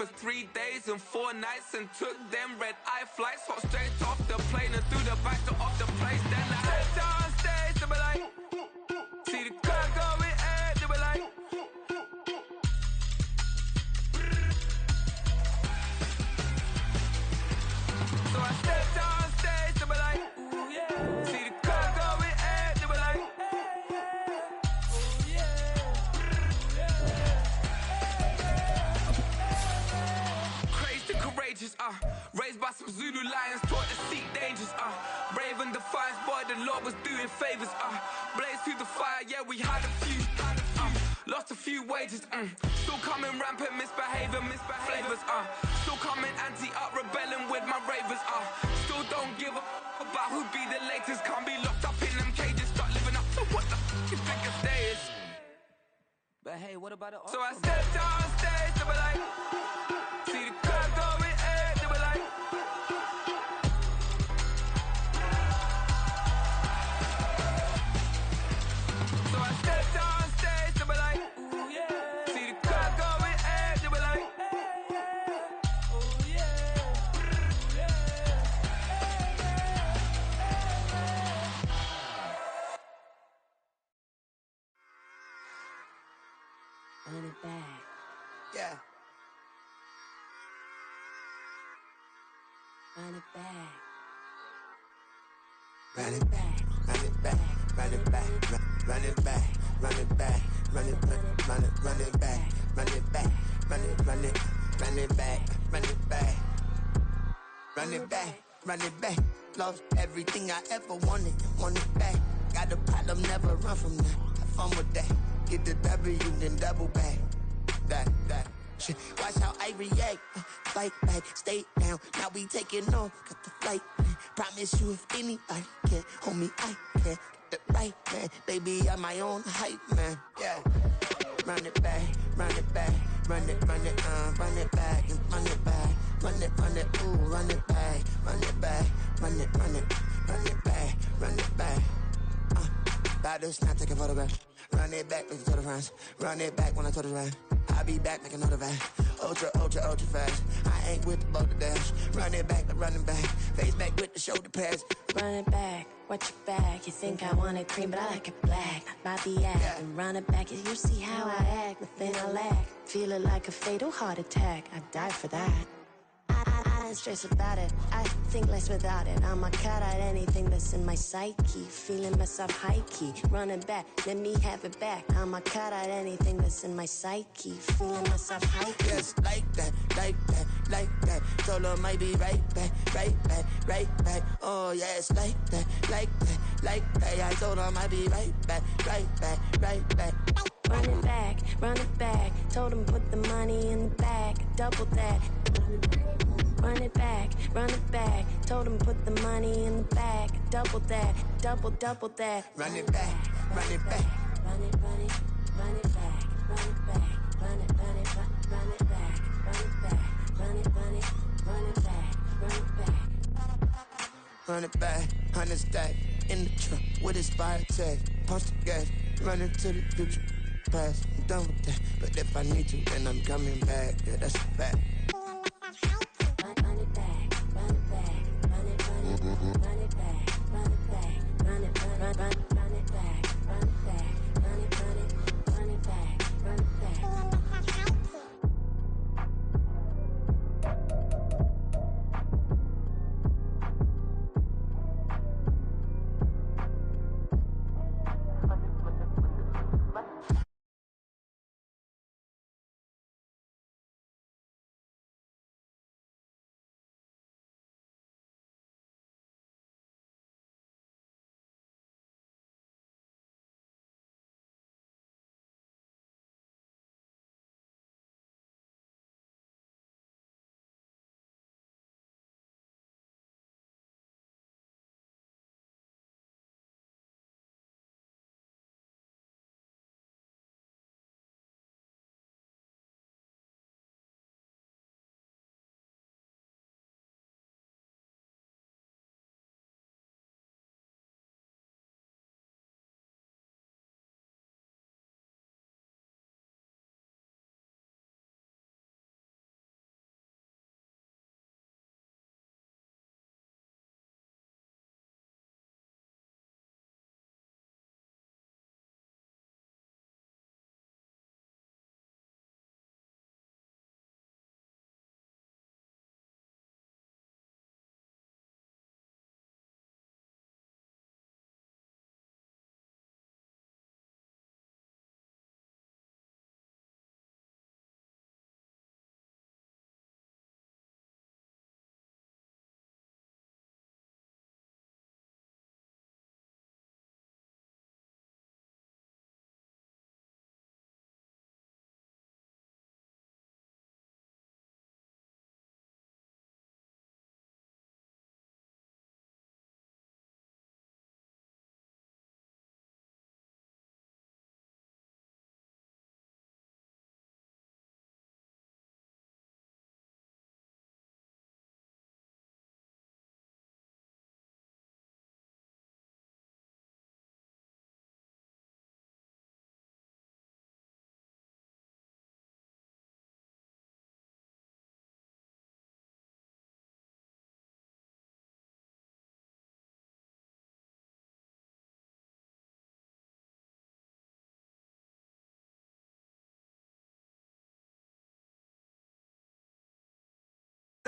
for 3 days and 4 nights and took them red-eye flights. Hot straight off the plane and through the back door of the place. Then I stepped on stage, they were like, see the crowd going air, they were like, so I stepped on stage, they were like, ooh yeah. See the crowd going air, they were like, ooh yeah. Crazed and courageous, raised by some Zulu lions, taught to seek dangers, brave and defiant, boy, the Lord was doing favors, blaze through the fire, yeah, we had a few, lost a few wages, still coming rampant, misbehaving, flavors, still coming anti-up, rebelling with my ravers, still don't give a about who be the latest, can't be locked up in them cages, start living up to what the you think a day is. But hey, what about it? So I stepped on stage, they were like, see the crowd going air, they were like, so I stepped on stage, they were like, ooh yeah. See the crowd going air, they were like, ooh yeah. Run it back. Yeah. Run it back. Run it back, run it back, run it back, run it back, run it back, run it back, run it back, run it back, run it back, run it back, run it back, run it back. Lost everything I ever wanted it back. Got a problem, never run from that. Have fun with that. Get the W, then double back. That. Shit. Watch how I react. Fight back, stay down. Now we taking off. Got the flight. Promise you if anybody can, homie, I can. Get the right man. Baby, I'm my own hype man. Yeah. Run it back, run it back, run it back, and run it back, run it, ooh, run it back, run it back, run it back, run it back. About to snap, take a photograph. Run it back, make it to the friends. Run it back when I told it right. I'll be back, make another van. Ultra fast. I ain't with the boat to dash. Run it back, running back. Face back with the shoulder pads. Run it back, watch your back. You think I want it cream, but I like it black. Not Bobby act. Yeah. And run it back, you see how I act. Nothing I lack. Feel it like a fatal heart attack. I'd die for that. I don't stress about it. I think less without it. I'ma cut out anything that's in my psyche. Feeling myself high key. Running back, let me have it back. I'ma cut out anything that's in my psyche. Feeling myself high key. Yes, like that. Told her might be right back. Oh yes, like that. I told her might be right back. Run it back. Told him put the money in the bag. Double that. Run it back. Told him put the money in the bag. Double that. Double that. Run it back. Run it back. Run it back. Run it back. Run it back. Run it back. Run it back. Run it back, 100 stack in the truck with his fire tag. Punch the gas, running to the future. Past, I'm done with that. But if I need to, then I'm coming back. Yeah, that's a fact. Run it back. Run it back. Run it. Run it back. Run it back. Run it. Run it back. Run it back. Run it. Run it back. Run it back.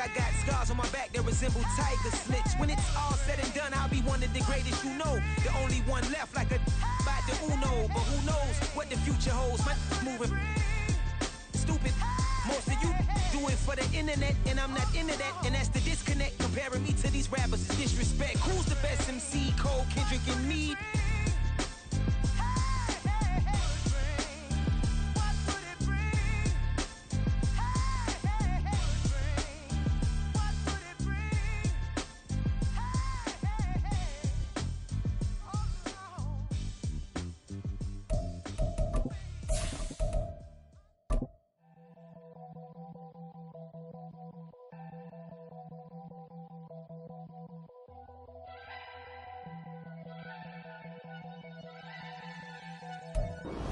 I got scars on my back that resemble tiger slits. When it's all said and done, I'll be one of the greatest you know. The only one left like a by the Uno. But who knows what the future holds? My moving stupid. Most of you do it for the internet, and I'm not into that. And that's the disconnect. Comparing me to these rappers is disrespect. Who's the best MC? Cole, Kendrick, and me?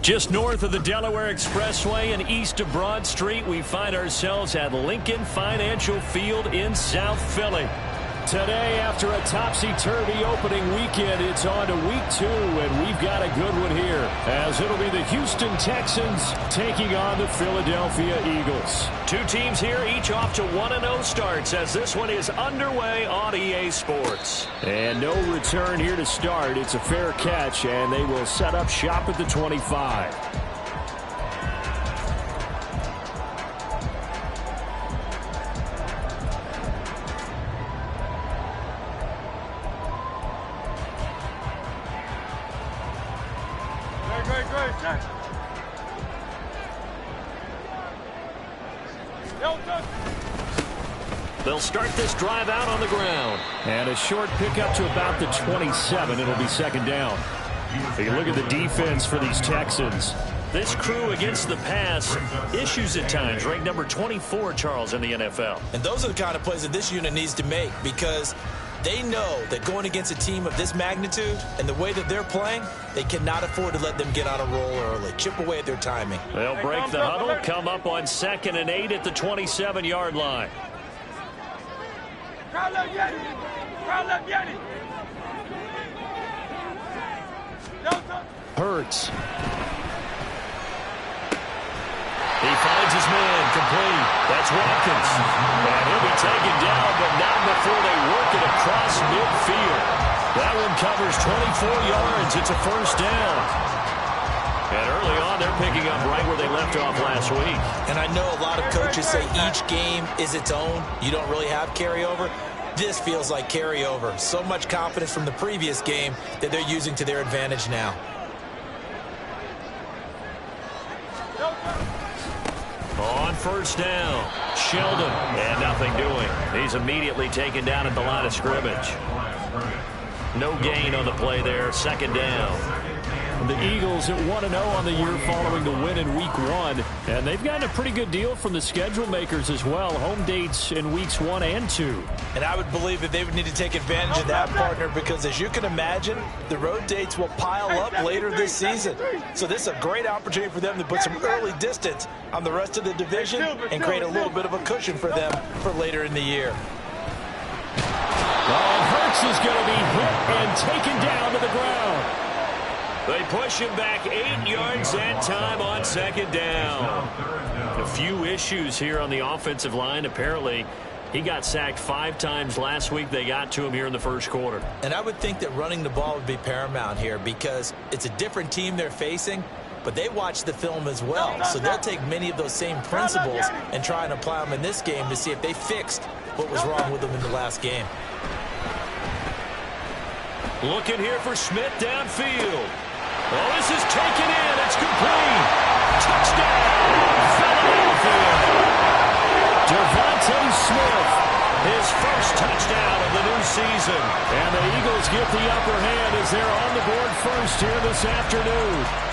Just north of the Delaware Expressway and east of Broad Street, we find ourselves at Lincoln Financial Field in South Philly. Today, after a topsy-turvy opening weekend, it's on to week 2, and we've got a good one here, as it'll be the Houston Texans taking on the Philadelphia Eagles. Two teams here, each off to 1-0 starts, as this one is underway on EA Sports. And no return here to start. It's a fair catch, and they will set up shop at the 25. They'll start this drive out on the ground. And a short pickup to about the 27. It'll be second down. Take a look at the defense for these Texans. This crew against the pass, issues at times, ranked number 24, Charles, in the NFL. And those are the kind of plays that this unit needs to make, because they know that going against a team of this magnitude and the way that they're playing, they cannot afford to let them get on a roll early. Chip away at their timing. They'll break the huddle, come up on 2nd and 8 at the 27-yard line. Hurts. He finds his man, complete. That's Watkins. And he'll be taken down, but not before they work it across midfield. That one covers 24 yards. It's a first down. And early on, they're picking up right where they left off last week. And I know a lot of coaches say each game is its own. You don't really have carryover. This feels like carryover. So much confidence from the previous game that they're using to their advantage now. On first down, Sheldon, and nothing doing. He's immediately taken down at the line of scrimmage. No gain on the play there, second down. The Eagles at 1-0 on the year following the win in Week 1. And they've gotten a pretty good deal from the schedule makers as well. Home dates in Weeks 1 and 2. And I would believe that they would need to take advantage of that, partner, because as you can imagine, the road dates will pile up later this season. So this is a great opportunity for them to put some early distance on the rest of the division and create a little bit of a cushion for them for later in the year. Well, Hurts is going to be hit and taken down to the ground. They push him back 8 yards that time on second down. A few issues here on the offensive line. Apparently, he got sacked 5 times last week. They got to him here in the first quarter. And I would think that running the ball would be paramount here, because it's a different team they're facing, but they watch the film as well. So they'll take many of those same principles and try and apply them in this game to see if they fixed what was wrong with them in the last game. Looking here for Smith downfield. Oh, this is taken in. It's complete. Touchdown, Philadelphia. Devontae Smith, his first touchdown of the new season. And the Eagles get the upper hand as they're on the board first here this afternoon.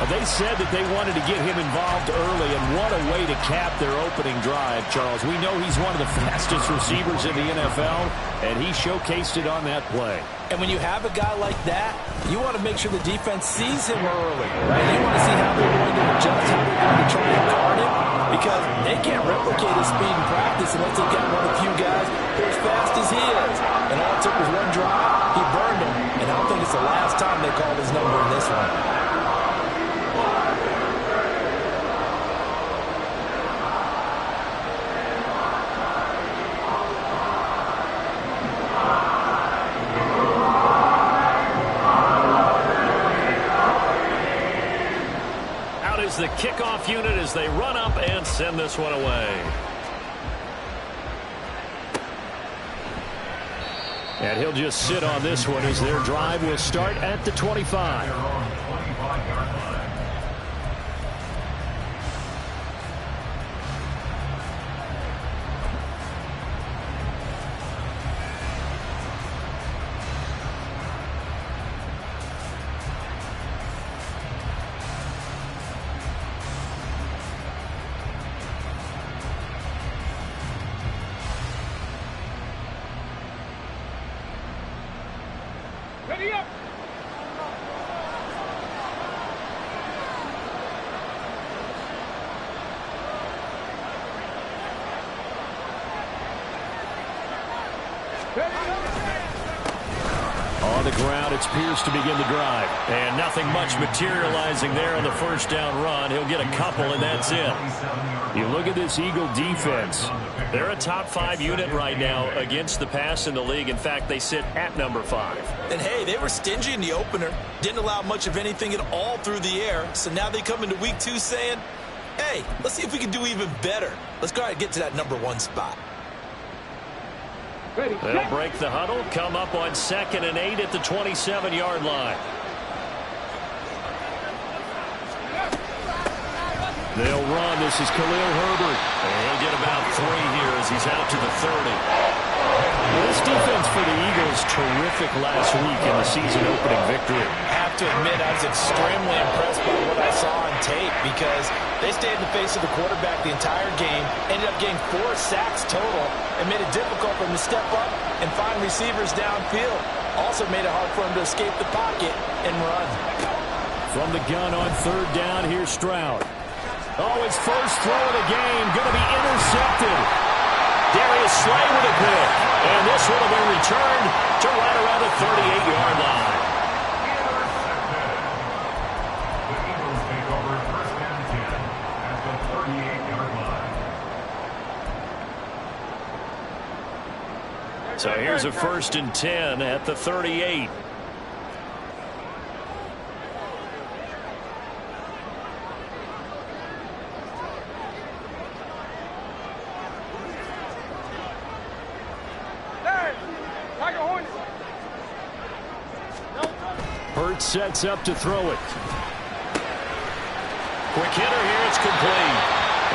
They said that they wanted to get him involved early, and what a way to cap their opening drive, Charles. We know he's one of the fastest receivers in the NFL, and he showcased it on that play. And when you have a guy like that, you want to make sure the defense sees him early, right? You want to see how they're going to adjust, how they're going to try and guard him, because they can't replicate his speed in practice unless they've got one of the few guys who are as fast as he is. And all it took was one drive, he burned him, and I don't think it's the last time they called his number in this one. half unit as they run up and send this one away. And he'll just sit on this one as their drive will start at the 25. On the ground, it's Pierce to begin the drive. And nothing much materializing there on the first down run. He'll get a couple, and that's it. You look at this Eagle defense. They're a top 5 unit right now against the pass in the league. In fact, they sit at number 5. And, hey, they were stingy in the opener. Didn't allow much of anything at all through the air. So now they come into week 2 saying, hey, let's see if we can do even better. Let's go ahead and get to that number 1 spot. They'll break the huddle, come up on 2nd and 8 at the 27-yard line. They'll run. This is Khalil Herbert. And he'll get about 3 here as he's out to the 30. This defense for the Eagles, terrific last week in the season-opening victory. I have to admit, I was extremely impressed by what I saw on tape because they stayed in the face of the quarterback the entire game, ended up getting 4 sacks total, and made it difficult for him to step up and find receivers downfield. Also made it hard for him to escape the pocket and run. From the gun on 3rd down, here's Stroud. Oh, his first throw of the game, going to be intercepted. Darius Slay with a pick. And this one will be returned to right around the 38-yard line. The Eagles take over 1st and 10 at the 38-yard line. So here's a 1st and 10 at the 38. Hurts sets up to throw it. Quick hitter here, it's complete.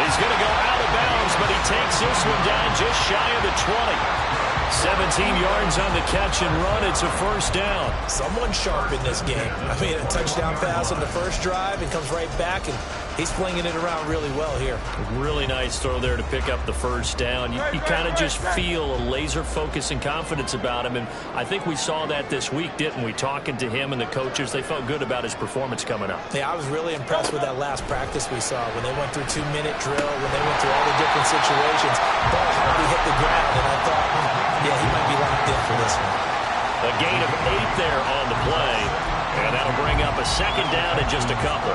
He's going to go out of bounds, but he takes this one down just shy of the 20. 17 yards on the catch and run. It's a 1st down. Someone sharp in this game. I mean, a touchdown pass on the first drive and comes right back, and he's flinging it around really well here. Really nice throw there to pick up the 1st down. You kind of just feel a laser focus and confidence about him, and I think we saw that this week, didn't we? Talking to him and the coaches, they felt good about his performance coming up. Yeah, I was really impressed with that last practice we saw when they went through 2-minute drill, when they went through all the different situations. Ball hardly hit the ground, and I thought, yeah, he might be locked in for this one. A gain of 8 there on the play, and that'll bring up a 2nd down and just a couple.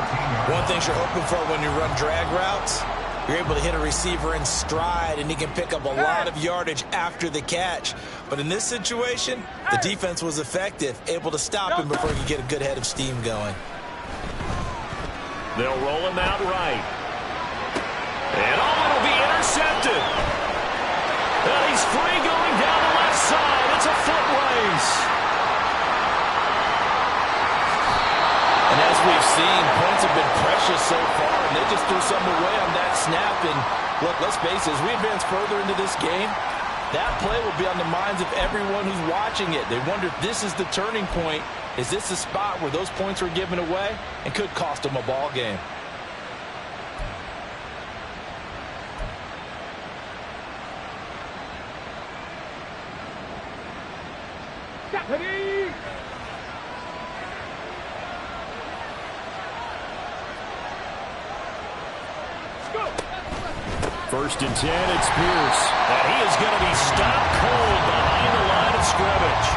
One thing you're hoping for when you run drag routes, you're able to hit a receiver in stride, and he can pick up a lot of yardage after the catch. But in this situation, the defense was effective, able to stop him before he could get a good head of steam going. They'll roll him out right. And will be intercepted. And he's free going down the left side. It's a foot race. And as we've seen, points have been precious so far, and they just threw some away on that snap. And look, let's face it, as we advance further into this game, that play will be on the minds of everyone who's watching it. They wonder if this is the turning point. Is this the spot where those points were given away and could cost them a ball game? Ready? 1st and 10, it's Pierce. And he is going to be stopped cold behind the line of scrimmage.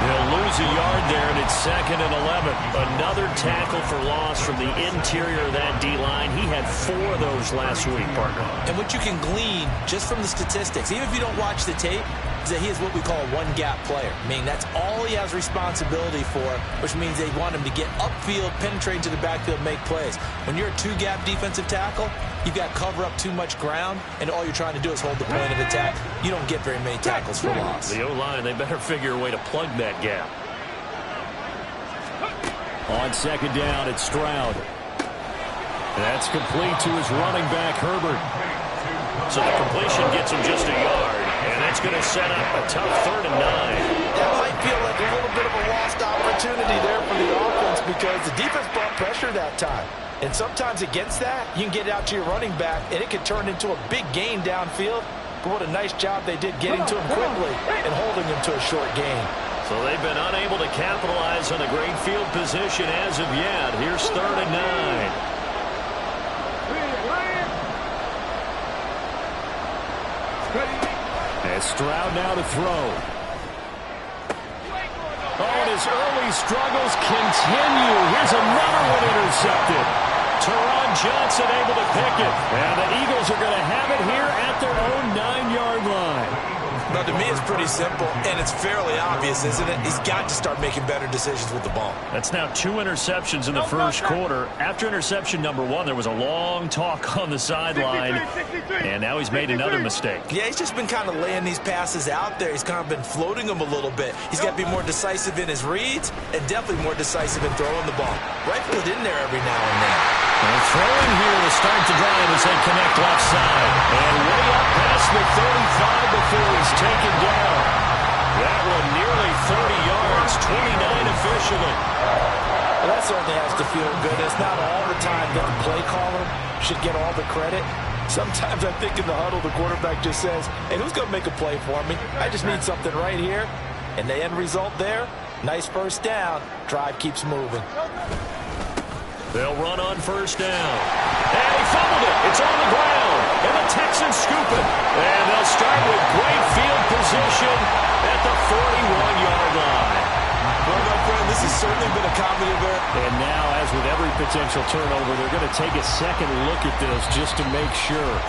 They'll lose a yard there, and it's 2nd and 11. Another tackle for loss from the interior of that D-line. He had 4 of those last week, partner. And what you can glean just from the statistics, even if you don't watch the tape, is that he is what we call a one-gap player, meaning that's all he has responsibility for, which means they want him to get upfield, penetrate into the backfield, make plays. When you're a two-gap defensive tackle, you've got to cover up too much ground, and all you're trying to do is hold the point of attack. You don't get very many tackles for loss. The O-line, they better figure a way to plug that gap. On second down, it's Stroud. That's complete to his running back, Herbert. So the completion gets him just a yard, and that's going to set up a tough 3rd and 9. That might feel like a little bit of a lost opportunity there for the offense because the defense brought pressure that time. And sometimes against that, you can get out to your running back, and it can turn into a big gain downfield. But what a nice job they did getting to him quickly and holding him to a short gain. So they've been unable to capitalize on a great field position as of yet. Here's 3rd and 9. As Stroud now to throw. Oh, and his early struggles continue. Here's another one intercepted. Teron Johnson able to pick it. And the Eagles are going to have it here at their own 9-yard line. Now, to me, it's pretty simple, and it's fairly obvious, isn't it? He's got to start making better decisions with the ball. That's now 2 interceptions in the first quarter. After interception number 1, there was a long talk on the sideline, and now he's made another mistake. Yeah, he's just been kind of laying these passes out there. He's kind of been floating them a little bit. He's got to be more decisive in his reads and definitely more decisive in throwing the ball. Rifle it in there every now and then. And throwing here to start the drive as they connect left side. And way up past the 35 before he's taken down. That one nearly 30 yards, 29 officially. Well, that certainly has to feel good. It's not all the time that the play caller should get all the credit. Sometimes I think in the huddle, the quarterback just says, hey, who's going to make a play for me? I just need something right here. And the end result there, nice first down. Drive keeps moving. They'll run on first down. And he fumbled it. It's on the ground. And the Texans scoop it. And they'll start with great field position at the 41-yard line. Well, my friend, this has certainly been a comedy of errors. And now, as with every potential turnover, they're going to take a second look at this just to make sure.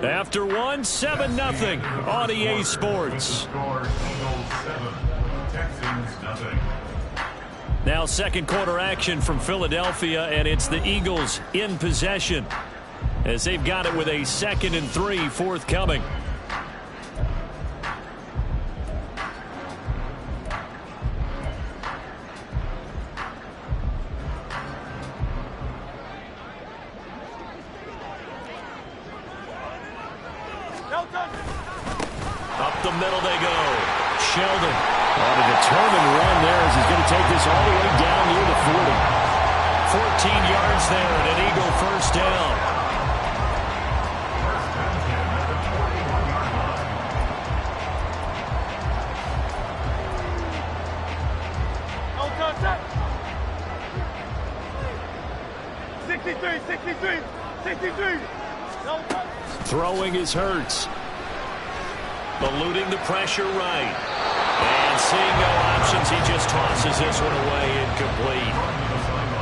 After 1, 7-0 on EA Sports. Now second quarter action from Philadelphia, and it's the Eagles in possession as they've got it with a 2nd and 3 forthcoming. Up the middle they go. Sheldon on a determined run there as he's going to take this all the way down near the 40. 14 yards there and an Eagle first down. Throwing is Hurts. Eluding the pressure right. And seeing no options, he just tosses this one away incomplete.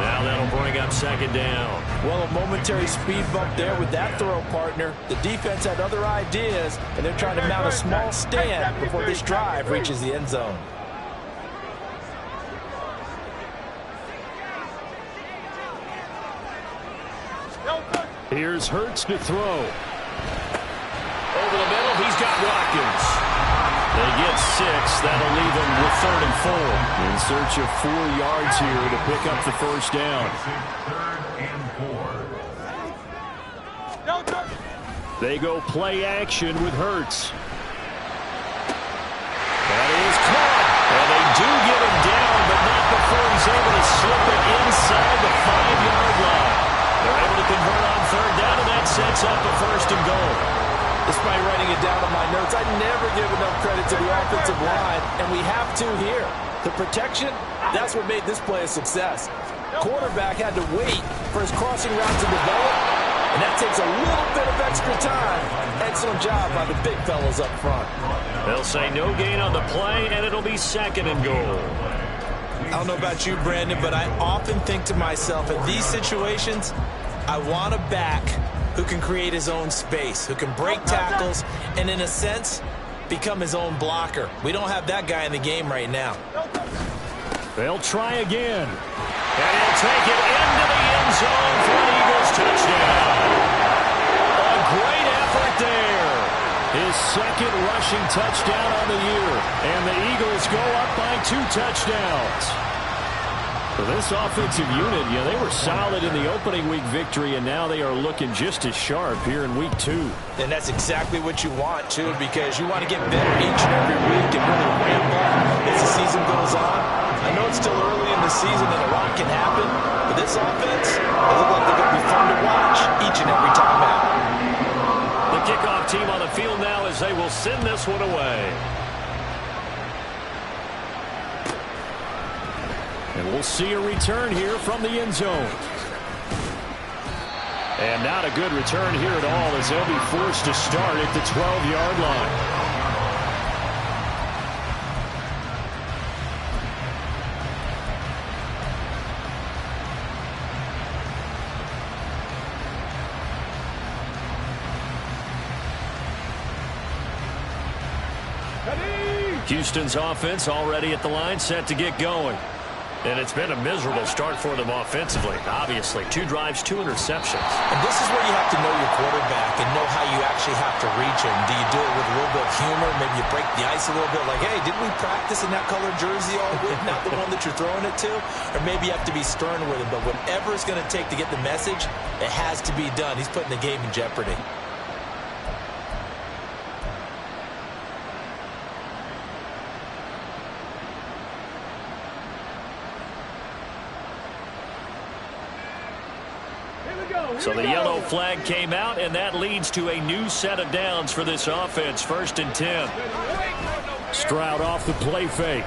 Now that'll bring up second down. Well, a momentary speed bump there with that throw, partner. The defense had other ideas, and they're trying to mount a small stand before this drive reaches the end zone. Here's Hurts to throw. Over the middle, he's got Watkins. They get 6. That'll leave them with 3rd and 4. In search of 4 yards here to pick up the first down. 3rd and 4. They go play action with Hurts. That is caught. And they do get him down, but not before he's able to slip it inside the 5-yard line. They're able to convert on 3rd down, and that sets up a 1st and goal. Despite writing it down on my notes, I never give enough credit to the offensive line, and we have to here. The protection, that's what made this play a success. quarterback had to wait for his crossing route to develop, and that takes a little bit of extra time. Excellent job by the big fellas up front. They'll say no gain on the play, and it'll be 2nd and goal. I don't know about you, Brandon, but I often think to myself, in these situations, I want a back who can create his own space, who can break tackles, and in a sense, become his own blocker. We don't have that guy in the game right now. They'll try again. And he'll take it into the end zone for an Eagles touchdown. A great effort there. His 2nd rushing touchdown on the year. And the Eagles go up by 2 touchdowns. For this offensive unit, yeah, they were solid in the opening week victory, and now they are looking just as sharp here in week 2. And that's exactly what you want, too, because you want to get better each and every week and really ramp up as the season goes on. I know it's still early in the season and a lot can happen, but this offense, they look like they're going to be fun to watch each and every time out. The kickoff team on the field now as they will send this one away. And we'll see a return here from the end zone. And not a good return here at all as they'll be forced to start at the 12-yard line. Houston's offense already at the line, set to get going. And it's been a miserable start for them offensively. Obviously, 2 drives, 2 interceptions. And this is where you have to know your quarterback and know how you actually have to reach him. Do you do it with a little bit of humor? Maybe you break the ice a little bit like, hey, didn't we practice in that colored jersey all week? Not the one that you're throwing it to? Or maybe you have to be stern with him. But whatever it's going to take to get the message, it has to be done. He's putting the game in jeopardy. So the yellow flag came out, and that leads to a new set of downs for this offense. 1st and 10. Stroud off the play fake.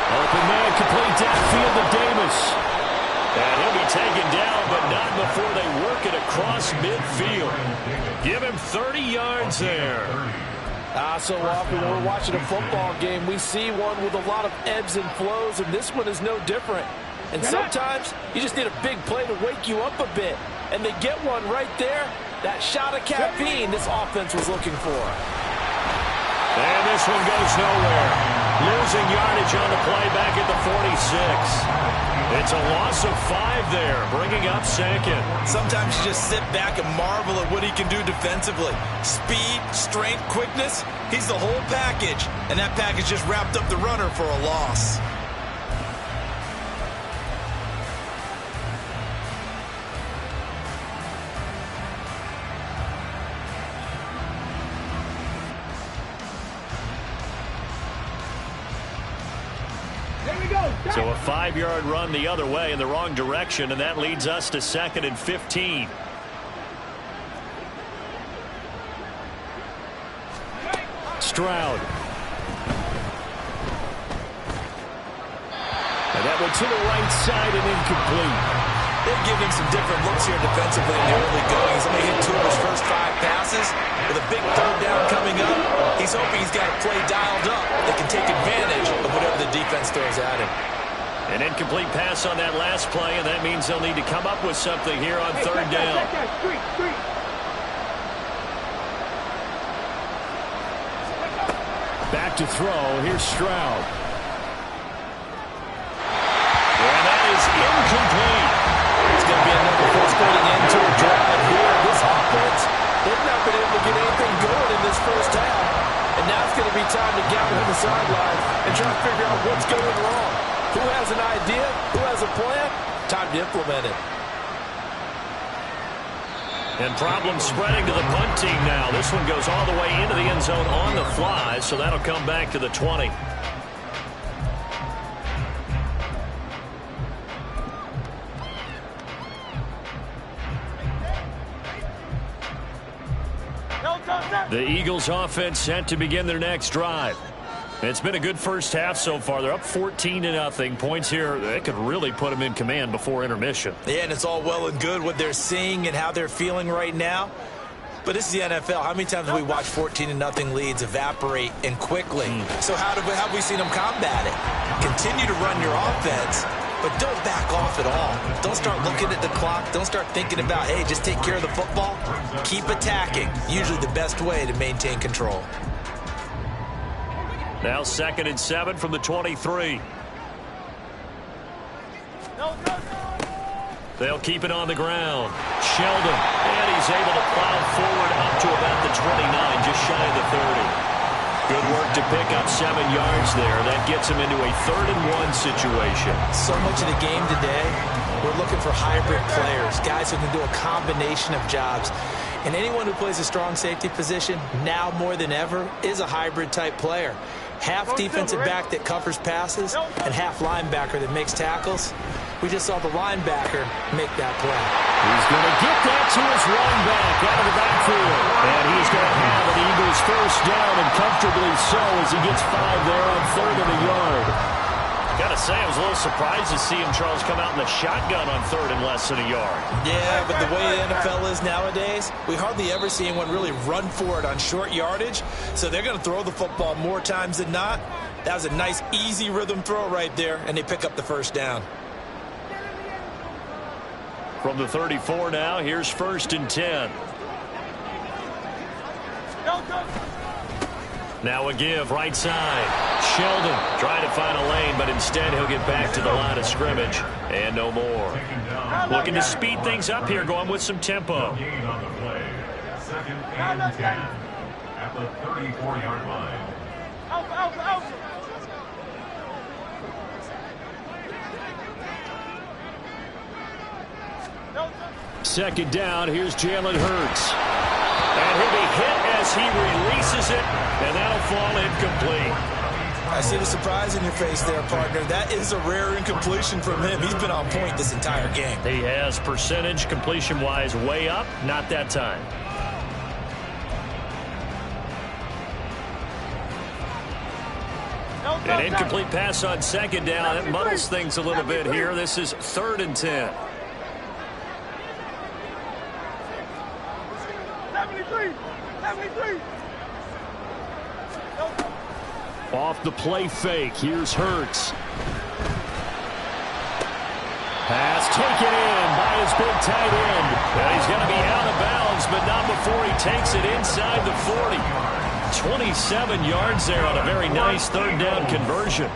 Open man, complete downfield to Davis. And he'll be taken down, but not before they work it across midfield. Give him 30 yards there. So often when we're watching a football game, we see one with a lot of ebbs and flows, and this one is no different. And sometimes you just need a big play to wake you up a bit. And they get one right there. That shot of caffeine this offense was looking for. And this one goes nowhere. Losing yardage on the play back at the 46. It's a loss of 5 there, bringing up 2nd. Sometimes you just sit back and marvel at what he can do defensively. Speed, strength, quickness. He's the whole package. And that package just wrapped up the runner for a loss. So a 5-yard run the other way in the wrong direction, and that leads us to 2nd and 15. Stroud. And that went to the right side and incomplete. They've given him some different looks here defensively in the early going. He's only hit 2 of his first 5 passes. With a big 3rd down coming up, he's hoping he's got a play dialed up that can take advantage of whatever the defense throws at him. An incomplete pass on that last play, and that means they'll need to come up with something here on 3rd down. Back to throw. Here's Stroud. And that is incomplete. It's going to be another frustrating end to a drive here. This offense, they've not been able to get anything going in this first half. And now it's going to be time to gather on the sideline and try to figure out what's going wrong. Who has an idea? Who has a plan? Time to implement it. And problems spreading to the punt team now. This one goes all the way into the end zone on the fly, so that'll come back to the 20. The Eagles offense set to begin their next drive. It's been a good first half so far. They're up 14-0. Points here, they could really put them in command before intermission. Yeah, and it's all well and good what they're seeing and how they're feeling right now. But this is the NFL. How many times have we watched 14-0 leads evaporate and quickly? So how have we seen them combat it? Continue to run your offense, but don't back off at all. Don't start looking at the clock. Don't start thinking about, hey, just take care of the football. Keep attacking. Usually the best way to maintain control. Now 2nd and 7 from the 23. They'll keep it on the ground. Sheldon, and he's able to plow forward up to about the 29, just shy of the 30. Good work to pick up 7 yards there. That gets him into a 3rd and 1 situation. So much of the game today, we're looking for hybrid players, guys who can do a combination of jobs. And anyone who plays a strong safety position, now more than ever, is a hybrid type player. Half defensive back that covers passes and half linebacker that makes tackles. We just saw the linebacker make that play. He's going to get that to his running back out of the backfield. And he's going to have an Eagles first down, and comfortably so as he gets 5 there on 3rd and a yard. Got to say, I was a little surprised to see him, Charles, come out in the shotgun on 3rd and less than a yard. Yeah, but the way the NFL is nowadays, we hardly ever see anyone really run for it on short yardage. So they're going to throw the football more times than not. That was a nice, easy rhythm throw right there, and they pick up the first down. From the 34 now, here's 1st and 10. Now a give, right side. Sheldon trying to find a lane, but instead he'll get back to the line of scrimmage. And no more. Looking to speed things up here, going with some tempo. 2nd and 10 at the 34-yard line. Second down, here's Jalen Hurts. And he'll be hit as he releases it, and that'll fall incomplete. I see the surprise in your face there, partner. That is a rare incompletion from him. He's been on point this entire game. He has percentage completion-wise way up, not that time. An incomplete pass on 2nd down. It muddles things a little bit here. This is 3rd and 10. 73. Off the play fake, here's Hurts. Pass taken in by his big tight end. And he's going to be out of bounds, but not before he takes it inside the 40. 27 yards there on a very nice 3rd down conversion.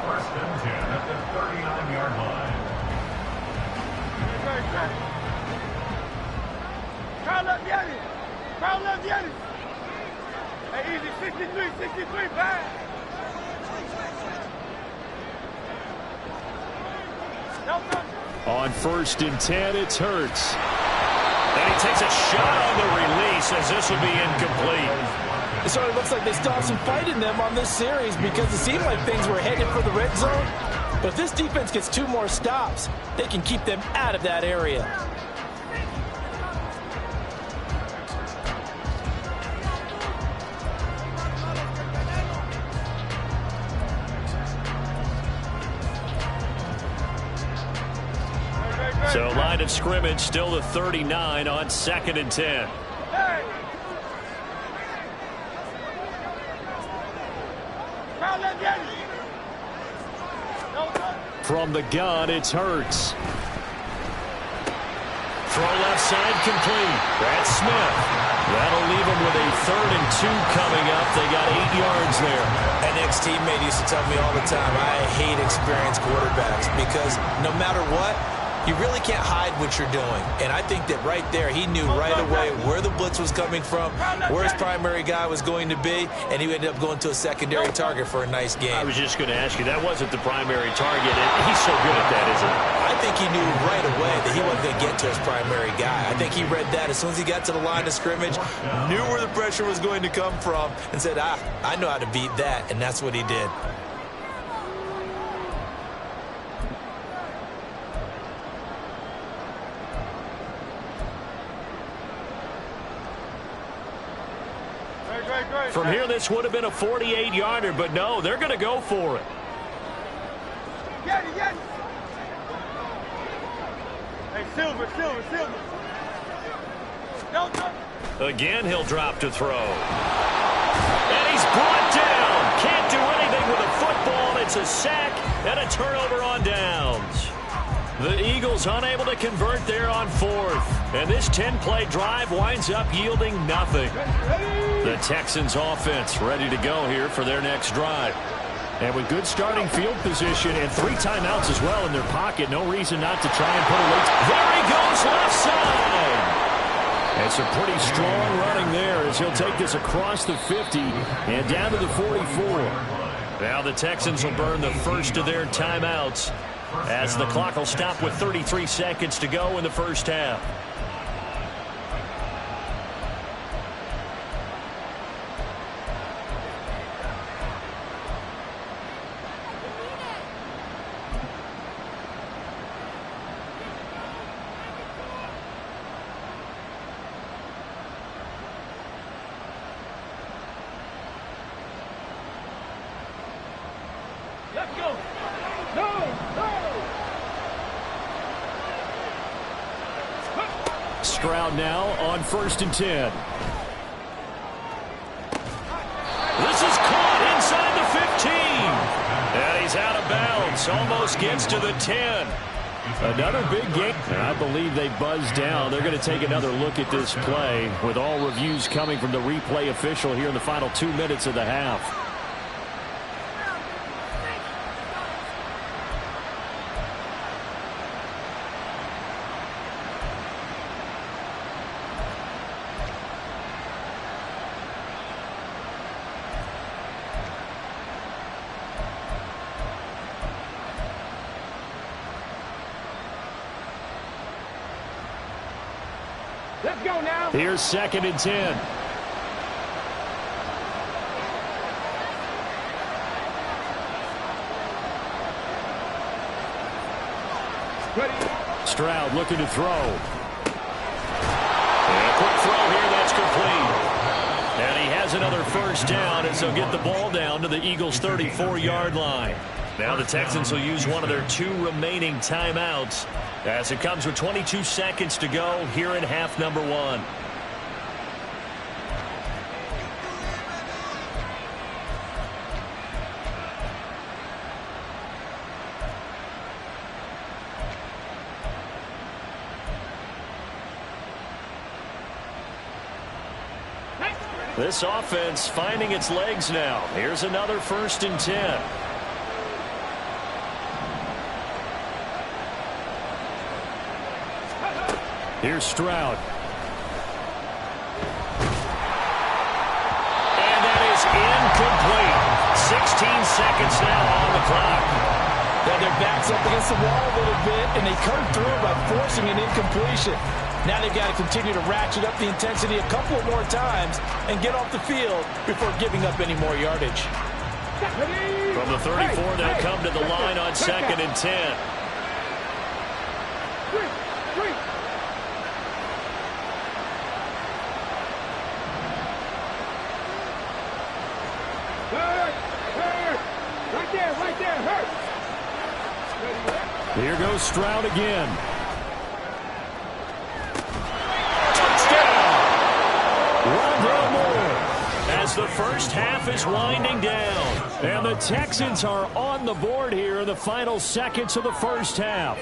1st and 10 at the 39-yard line. Crowd left the enemy. Hey, easy, 63, bad. On 1st and 10, it's Hurts. And he takes a shot on the release as this will be incomplete. It sort of looks like they still have some fight in them on this series because it seemed like things were headed for the red zone. But if this defense gets 2 more stops, they can keep them out of that area. So line of scrimmage still the 39 on 2nd and 10. From the gun, it's Hurts. Throw left side complete. That's Smith. That'll leave him with a 3rd and 2 coming up. They got 8 yards there. An ex-teammate used to tell me all the time, I hate experienced quarterbacks because no matter what, you really can't hide what you're doing. And I think that right there, he knew right away where the blitz was coming from, where his primary guy was going to be, and he ended up going to a secondary target for a nice game. I was just going to ask you, that wasn't the primary target. He's so good at that, isn't he? I think he knew right away that he wasn't going to get to his primary guy. I think he read that as soon as he got to the line of scrimmage, knew where the pressure was going to come from, and said, I know how to beat that, and that's what he did. From here, this would have been a 48-yarder, but no, they're going to go for it. Get it. Hey, Silver. Don't. Again, he'll drop to throw. And he's brought down. Can't do anything with a football. It's a sack and a turnover on downs. The Eagles unable to convert there on fourth. And this 10-play drive winds up yielding nothing. The Texans offense ready to go here for their next drive. And with good starting field position and 3 timeouts as well in their pocket, no reason not to try and put a late. There he goes, left side. And some pretty strong running there as he'll take this across the 50 and down to the 44. Now the Texans will burn the first of their timeouts as the clock will stop with 33 seconds to go in the first half. Let's go. No. Stroud now on 1st and 10. This is caught inside the 15. And he's out of bounds. Almost gets to the 10. Another big game. And I believe they buzzed down. They're going to take another look at this play with all reviews coming from the replay official here in the final 2 minutes of the half. Let's go now. Here's 2nd and 10. Stroud looking to throw. And a quick throw here, that's complete. And he has another first down as they'll get the ball down to the Eagles' 34-yard line. Now the Texans will use one of their 2 remaining timeouts as it comes with 22 seconds to go here in half number 1. This offense finding its legs now. Here's another 1st and 10. Here's Stroud. And that is incomplete. 16 seconds now on the clock. Then their backs up against the wall a little bit, and they come through by forcing an incompletion. Now they've got to continue to ratchet up the intensity a couple more times and get off the field before giving up any more yardage. From the 34, they'll come to the line on 2nd and 10. Right there, hurt. Here goes Stroud again. Rondale Moore as the first half is winding down. And the Texans are on the board here in the final seconds of the first half.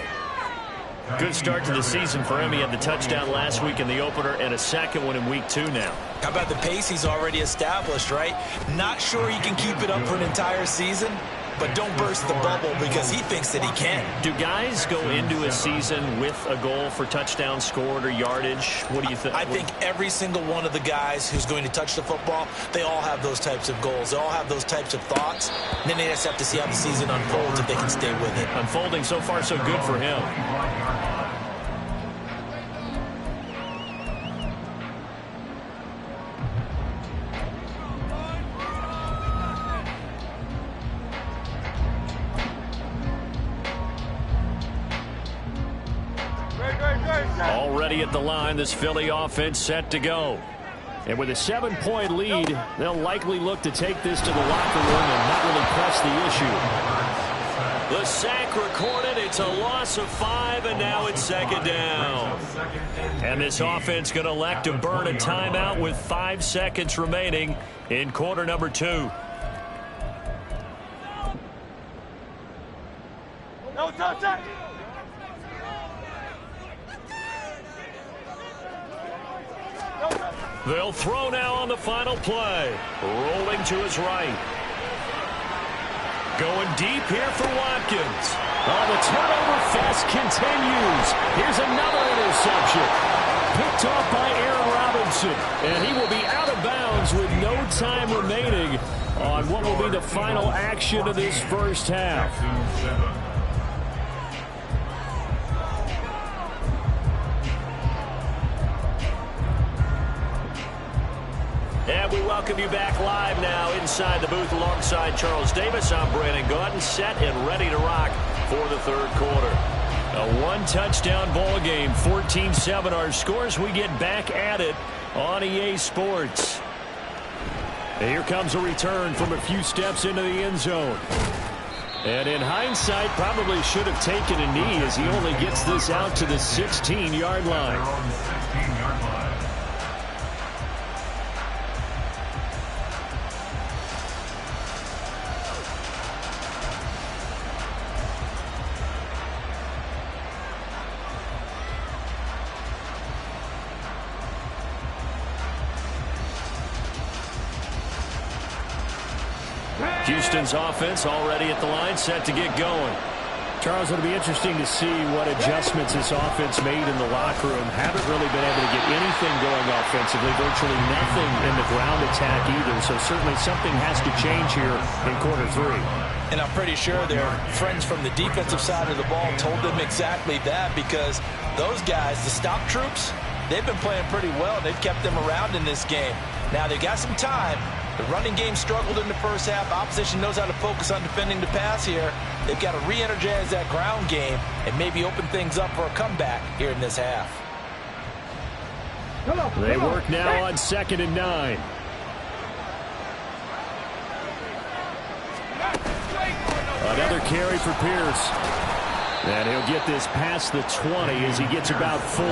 Good start to the season for him. He had the touchdown last week in the opener and a second one in week 2 now. How about the pace he's already established, right? Not sure he can keep it up for an entire season, but don't burst the bubble because he thinks that he can. Do guys go into a season with a goal for touchdown scored or yardage? What do you think? I think every single one of the guys who's going to touch the football, they all have those types of goals. They all have those types of thoughts. And then they just have to see how the season unfolds if they can stay with it. Unfolding so far so good for him. Great. Already at the line, this Philly offense set to go. And with a 7-point lead, they'll likely look to take this to the locker room and not really press the issue. The sack recorded. It's a loss of 5, and now it's second down. And this offense going to elect to burn a timeout with 5 seconds remaining in quarter number 2. No touch. They'll throw now on the final play. Rolling to his right. Going deep here for Watkins. Oh, the turnover fest continues. Here's another interception. Picked off by Aaron Robinson. And he will be out of bounds with no time remaining on what will be the final action of this first half. And we welcome you back live now inside the booth alongside Charles Davis. I'm Brandon Gaudin, set and ready to rock for the third quarter. A one-touchdown ball game, 14-7 our scores. We get back at it on EA Sports. And here comes a return from a few steps into the end zone. And in hindsight, probably should have taken a knee as he only gets this out to the 16-yard line. Houston's offense already at the line, set to get going. Charles, it'll be interesting to see what adjustments this offense made in the locker room. Haven't really been able to get anything going offensively, virtually nothing in the ground attack either. So certainly something has to change here in quarter 3. And I'm pretty sure their friends from the defensive side of the ball told them exactly that, because those guys, the stop troops, they've been playing pretty well. They've kept them around in this game. Now they've got some time. The running game struggled in the first half. Opposition knows how to focus on defending the pass here. They've got to re-energize that ground game and maybe open things up for a comeback here in this half. They work now on 2nd and 9. Another carry for Pierce. And he'll get this past the 20 as he gets about 4. I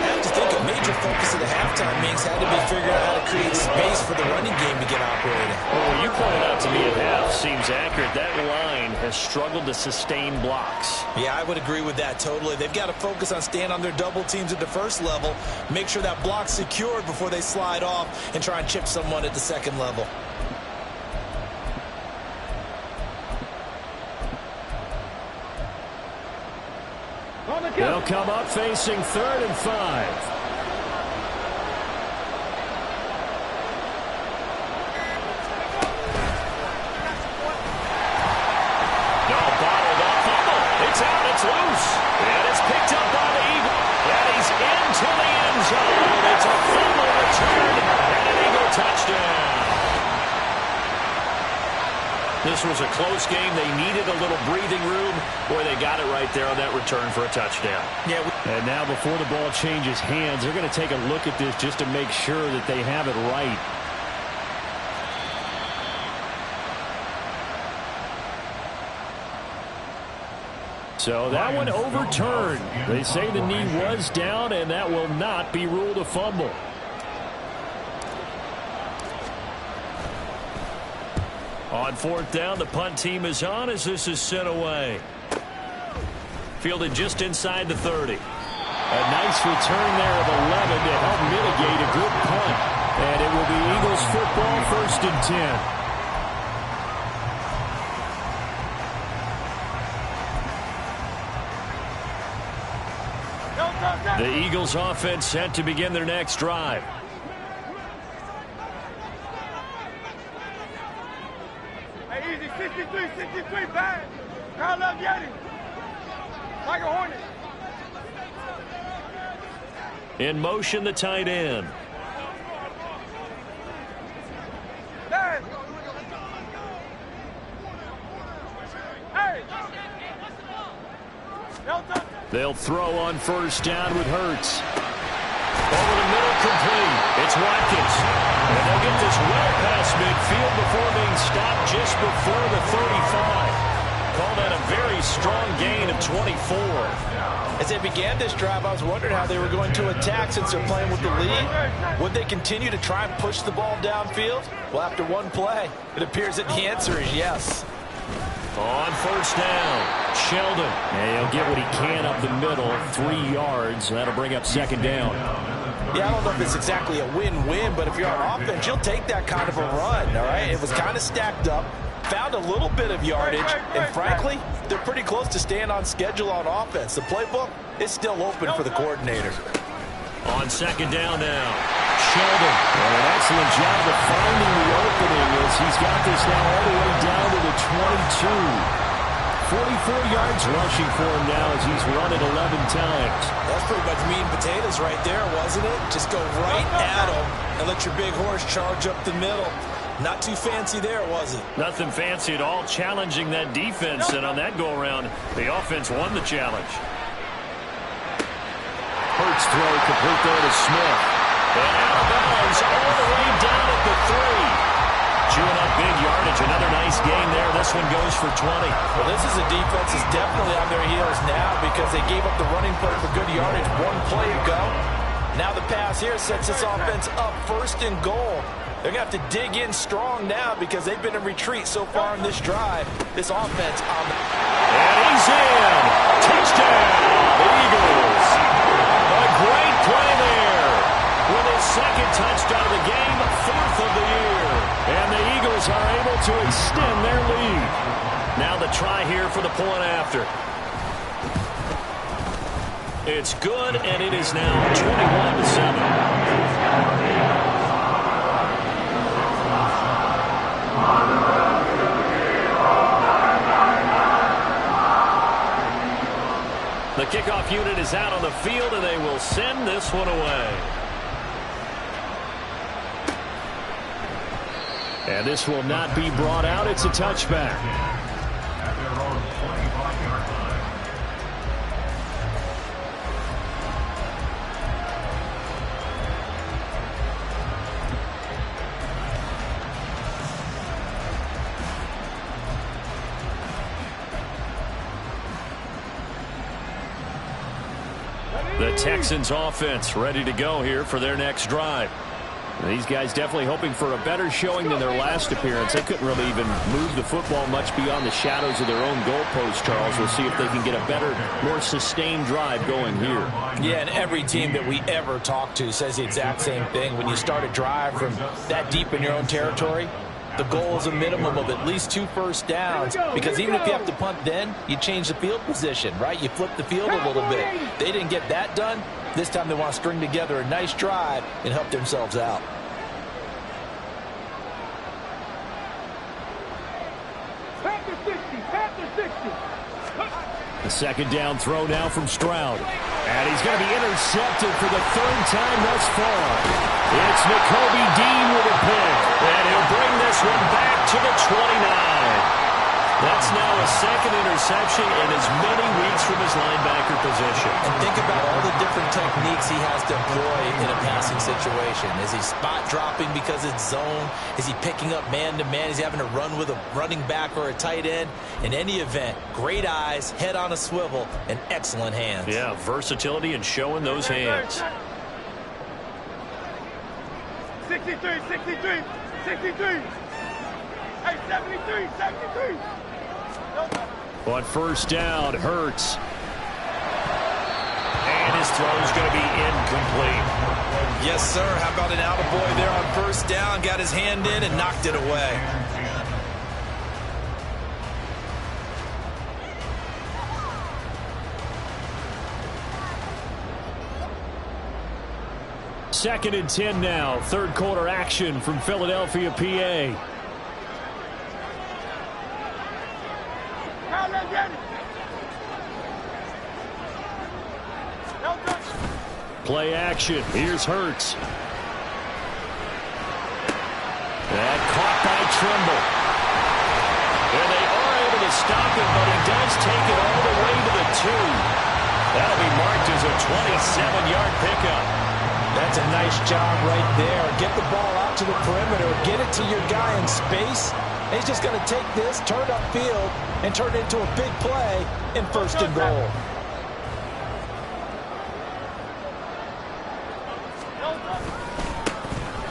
have to think a major focus of the halftime meetings had to be figuring out how to create space for the running game to get operating. Well, you pointed out to me at half seems accurate. That line has struggled to sustain blocks. Yeah, I would agree with that totally. They've got to focus on staying on their double teams at the first level, make sure that block's secured before they slide off and try and chip someone at the second level. They'll come up facing 3rd and 5. It's out, it's loose, and it's picked up by the Eagle, and he's into the end zone. It's a fumble return, and an Eagle touchdown. This was a close game. They needed a little breathing room. Boy, they got it right there on that return for a touchdown. Yeah. And now before the ball changes hands, they're going to take a look at this just to make sure that they have it right. So that one overturned. They say the knee was down, and that will not be ruled a fumble. On 4th down, the punt team is on as this is sent away. Fielded just inside the 30. A nice return there of 11 to help mitigate a good punt. And it will be Eagles football, 1st and 10. The Eagles offense set to begin their next drive. Hey, easy, 63, bang. Crowd love Yeti. Like a Hornet. In motion, the tight end. Hey. Hey. They'll throw on 1st down with Hurts. Over the middle, complete. It's Watkins. And they'll get this well past midfield before being stopped just before the 35. Call that a very strong gain of 24. As they began this drive, I was wondering how they were going to attack since they're playing with the lead. Would they continue to try and push the ball downfield? Well, after one play, it appears that the answer is yes. On first down, Sheldon. And he'll get what he can up the middle, 3 yards. That'll bring up second down. Yeah, I don't know if it's exactly a win-win, but if you're on offense, you'll take that kind of a run, all right? It was kind of stacked up, found a little bit of yardage, and frankly, they're pretty close to staying on schedule on offense. The playbook is still open for the coordinator. On second down now, Sheldon. And an excellent job of finding the opening as he's got this now all the way down to the 22. 44 yards rushing for him now as he's run it 11 times. That's pretty much meat and potatoes right there, wasn't it? Just go right at him and let your big horse charge up the middle. Not too fancy there, was it? Nothing fancy at all, challenging that defense, and on that go-around, the offense won the challenge. Hurts throw complete there to Smith. And out of bounds all the way down at the 3. Chewing up big yardage. Another nice gain there. This one goes for 20. Well, this is a defense that's definitely on their heels now because they gave up the running play for good yardage one play ago. Now the pass here sets this offense up first and goal. They're going to have to dig in strong now because they've been in retreat so far in this drive. This offense on the... And he's in. Touchdown, the Eagles. A great play there. With his second touchdown of the game, 4th of the year. And the Eagles are able to extend their lead. Now the try here for the point after. It's good, and it is now 21-7. The kickoff unit is out on the field, and they will send this one away. And this will not be brought out. It's a touchback. At their own 25-yard line. The Texans offense ready to go here for their next drive. These guys definitely hoping for a better showing than their last appearance. They couldn't really even move the football much beyond the shadows of their own goalpost, Charles. We'll see if they can get a better, more sustained drive going here. Yeah, and every team that we ever talk to says the exact same thing. When you start a drive from that deep in your own territory, the goal is a minimum of at least 2 first downs, because even if you have to punt then, you change the field position, right? You flip the field a little bit. They didn't get that done. This time they want to string together a nice drive and help themselves out. The second down throw now from Stroud. And he's going to be intercepted for the 3rd time thus far. It's Nakobe Dean with a pick. And he'll bring this one back to the 29. That's now a 2nd interception in as many weeks from his linebacker position. And think about all the different techniques he has to employ in a passing situation. Is he spot dropping because it's zone? Is he picking up man-to-man? Is he having to run with a running back or a tight end? In any event, great eyes, head on a swivel, and excellent hands. Yeah, versatility and showing those hands. 63, 63, 63. Hey, 73, 73. On first down, Hurts. And his throw's going to be incomplete. Yes, sir. How about an attaboy there on first down? Got his hand in and knocked it away. Second and 10 now. 3rd quarter action from Philadelphia, PA. Play action. Here's Hurts. And caught by Trimble. And they are able to stop it, but he does take it all the way to the 2. That'll be marked as a 27-yard pickup. That's a nice job right there. Get the ball out to the perimeter. Get it to your guy in space. And he's just going to take this, turn upfield, and turn it into a big play in 1st and goal.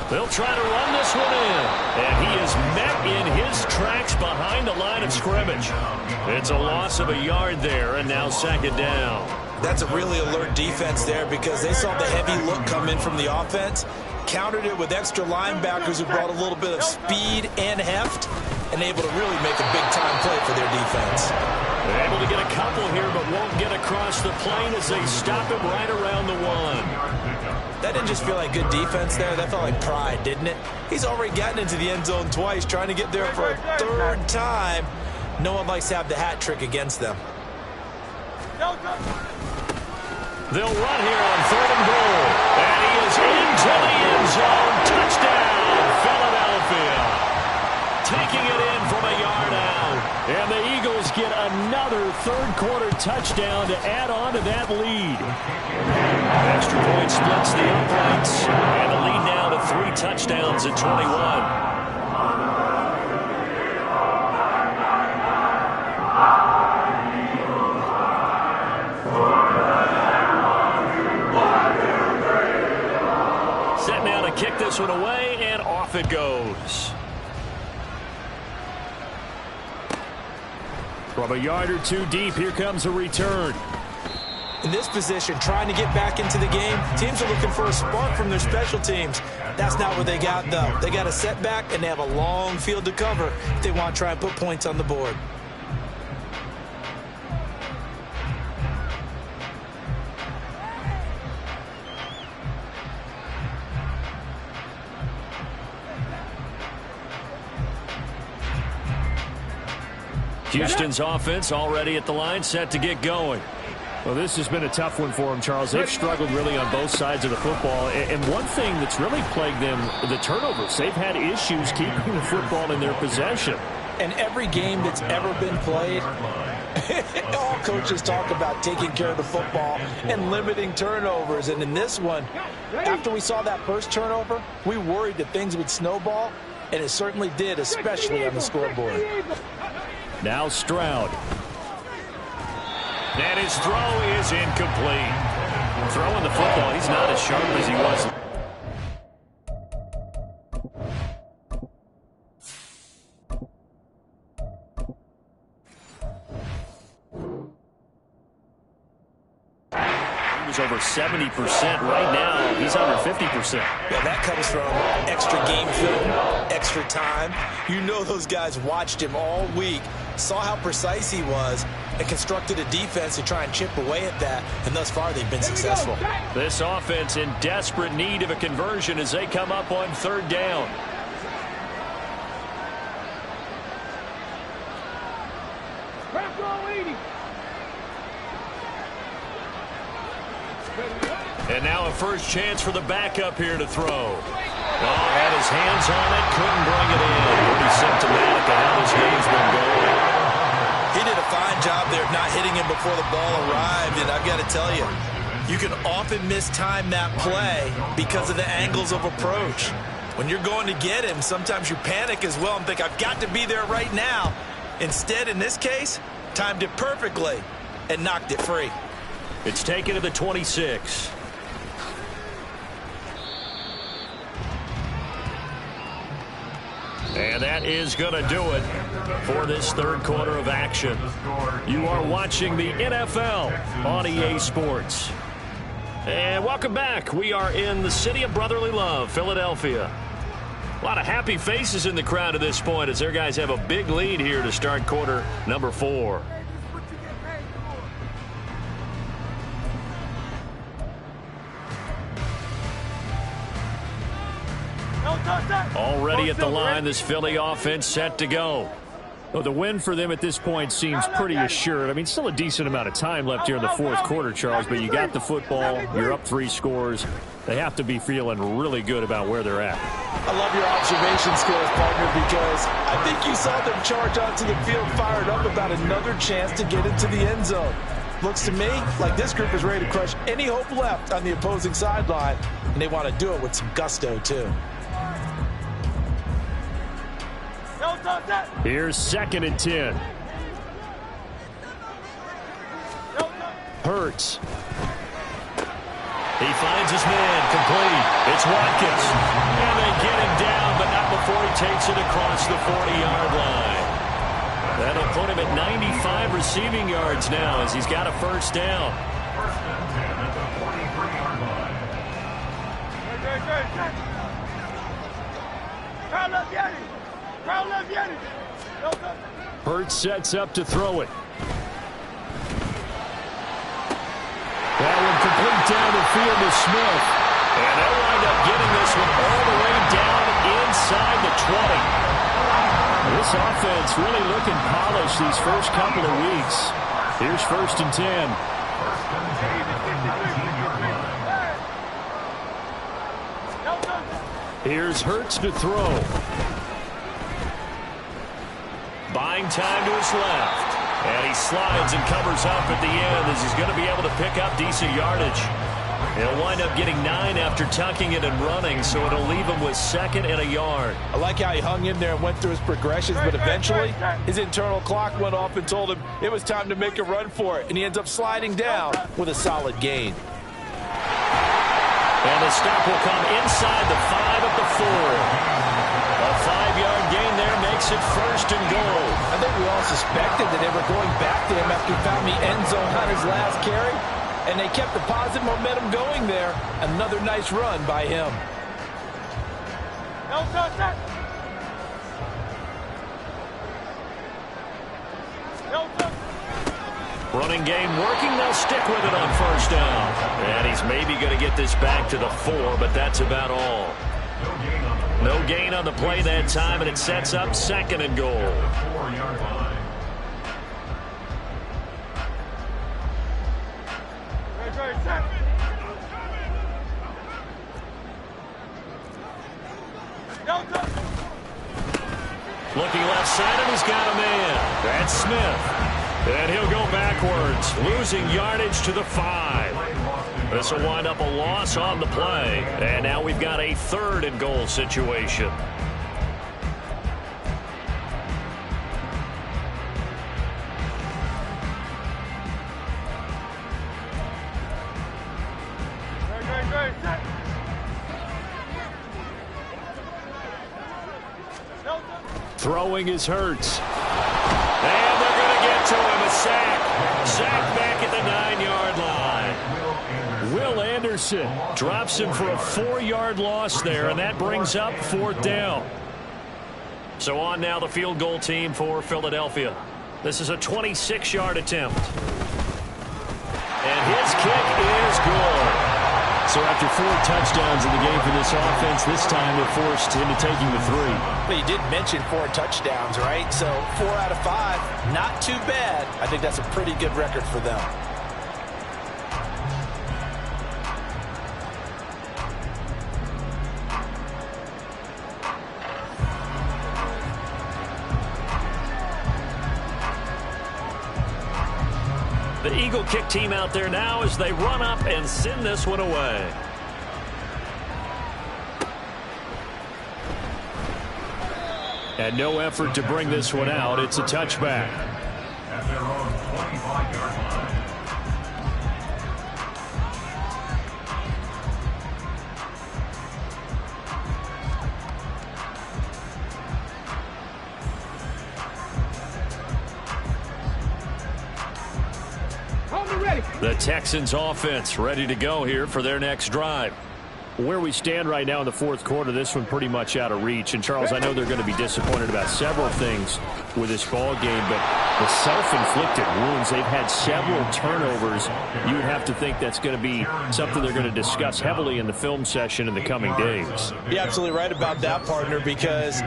They'll try to run this one in. And he is met in his tracks behind the line of scrimmage. It's a loss of a yard there, and now 2nd down. That's a really alert defense there because they saw the heavy look come in from the offense, countered it with extra linebackers who brought a little bit of speed and heft, and able to really make a big-time play for their defense. They're able to get a couple here, but won't get across the plane as they stop him right around the 1. That didn't just feel like good defense there. That felt like pride, didn't it? He's already gotten into the end zone twice, trying to get there for a 3rd time. No one likes to have the hat trick against them. They'll run here on 3rd and goal. And he is into the end zone. Touchdown, Philadelphia. Taking it in from a yard out. And the Eagles get another 3rd quarter touchdown to add on to that lead. Extra point splits the uprights. And the lead now to 3 touchdowns at 21. Kick this one away, and off it goes. From a yard or 2 deep, here comes a return. In this position, trying to get back into the game, teams are looking for a spark from their special teams. That's not what they got, though. They got a setback, and they have a long field to cover if they want to try and put points on the board. Houston's offense already at the line, set to get going. Well, this has been a tough one for them, Charles. They've struggled really on both sides of the football. And one thing that's really plagued them, the turnovers. They've had issues keeping the football in their possession. And every game that's ever been played, all coaches talk about taking care of the football and limiting turnovers. And in this one, after we saw that first turnover, we worried that things would snowball, and it certainly did, especially on the scoreboard. Now Stroud. And his throw is incomplete. Throwing the football, he's not as sharp as he was. He was over 70%. Right now, he's under 50%. Yeah, that comes from extra game film, extra time. You know those guys watched him all week, saw how precise he was, and constructed a defense to try and chip away at that, and thus far they've been successful. This offense in desperate need of a conversion as they come up on 3rd down. And now a first chance for the backup here to throw. Oh, had his hands on it, couldn't bring it in. Pretty symptomatic of how this game's been going. He did a fine job there of not hitting him before the ball arrived, and I've got to tell you, you can often mistime that play because of the angles of approach. When you're going to get him, sometimes you panic as well and think, I've got to be there right now. Instead, in this case, timed it perfectly and knocked it free. It's taken to the 26. And that is going to do it for this 3rd quarter of action. You are watching the NFL on EA Sports. And welcome back. We are in the city of brotherly love, Philadelphia. A lot of happy faces in the crowd at this point as their guys have a big lead here to start quarter number 4. Already at the line, this Philly offense set to go. Well, the win for them at this point seems pretty assured. I mean, still a decent amount of time left here in the 4th quarter, Charles, but you got the football, you're up 3 scores. They have to be feeling really good about where they're at. I love your observation skills, partner, because I think you saw them charge onto the field fired up about another chance to get into the end zone. Looks to me like this group is ready to crush any hope left on the opposing sideline, and they want to do it with some gusto, too. Here's 2nd and 10. Hurts. He finds his man, complete. It's Watkins. And they get him down, but not before he takes it across the 40-yard line. That'll put him at 95 receiving yards now as he's got a first down. First and 10 at the 43-yard line. Hurts sets up to throw it. That one complete down the field to Smith. And they'll wind up getting this one all the way down inside the 20. This offense really looking polished these first couple of weeks. Here's 1st and 10. First and 10 at the 19-yard line. Here's Hurts to throw. Buying time to his left. And he slides and covers up at the end as he's going to be able to pick up decent yardage. He'll wind up getting 9 after tucking it and running, so it'll leave him with 2nd and a yard. I like how he hung in there and went through his progressions, but eventually his internal clock went off and told him it was time to make a run for it, and he ends up sliding down with a solid gain. And the stop will come inside the 5 at the 4. A 5-yard gain there makes it 1st and goal. I think we all suspected that they were going back to him after he found the end zone on his last carry, and they kept the positive momentum going there. Another nice run by him. Running game working. They'll stick with it on 1st down. And he's maybe going to get this back to the 4, but that's about all. No gain on the play that time, and it sets up 2nd and goal. 4-yard line. Looking left side, and he's got a man. That's Smith. And he'll go backwards, losing yardage to the 5. This will wind up a loss on the play. And now we've got a 3rd and goal situation. Throwing is Hurts. And they're going to get to him. A sack. Sack back at the 9-yard line. Will Anderson drops him for a 4-yard loss there, and that brings up 4th down. So on now the field goal team for Philadelphia. This is a 26-yard attempt. And his kick is good. So after 4 touchdowns in the game for this offense, this time they're forced into taking the 3. Well, you did mention 4 touchdowns, right? So 4 out of 5, not too bad. I think that's a pretty good record for them. The Eagle kick team out there now as they run up and send this one away. And no effort to bring this one out. It's a touchback. At their own 25-yard line. The Texans offense ready to go here for their next drive. Where we stand right now in the 4th quarter, this one pretty much out of reach. And, Charles, I know they're going to be disappointed about several things with this ball game, but the self-inflicted wounds, they've had several turnovers. You would have to think that's going to be something they're going to discuss heavily in the film session in the coming days. You're absolutely right about that, partner, because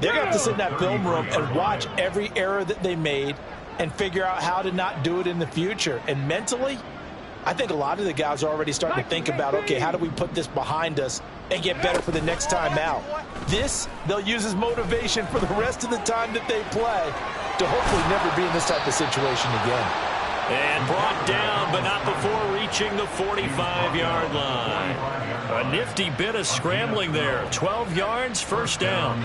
they're going to have to sit in that film room and watch every error that they made and figure out how to not do it in the future. And mentally, I think a lot of the guys are already starting to think about, okay, how do we put this behind us and get better for the next time out? This, they'll use as motivation for the rest of the time that they play to hopefully never be in this type of situation again. And brought down, but not before reaching the 45-yard line. A nifty bit of scrambling there. 12 yards, first down.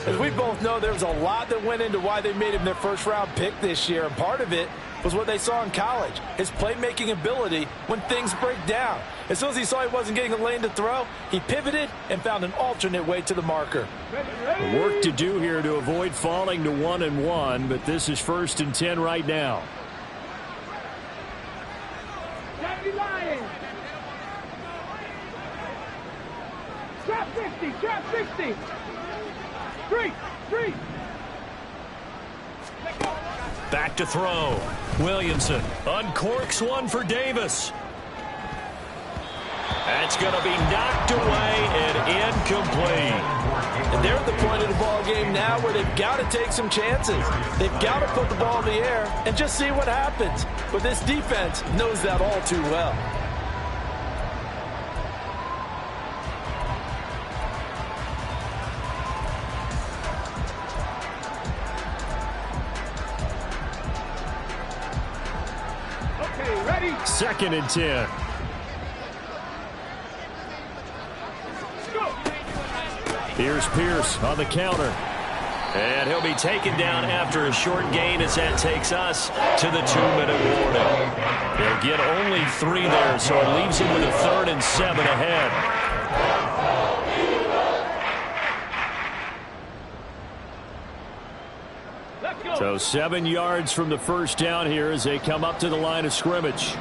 As we both know, there's a lot that went into why they made him their first-round pick this year, and part of it was what they saw in college, his playmaking ability when things break down. As soon as he saw he wasn't getting a lane to throw, he pivoted and found an alternate way to the marker. Work to do here to avoid falling to 1-1, but this is 1st and 10 right now. Trap 50, trap 60. Three. Back to throw. Williamson uncorks one for Davis. That's going to be knocked away and incomplete. And they're at the point of the ball game now where they've got to take some chances. They've got to put the ball in the air and just see what happens. But this defense knows that all too well. Okay, ready? 2nd and 10. Here's Pierce on the counter. And he'll be taken down after a short gain as that takes us to the 2-minute warning. They'll get only 3 there, so it leaves him with a 3rd and 7 ahead. So 7 yards from the first down here as they come up to the line of scrimmage.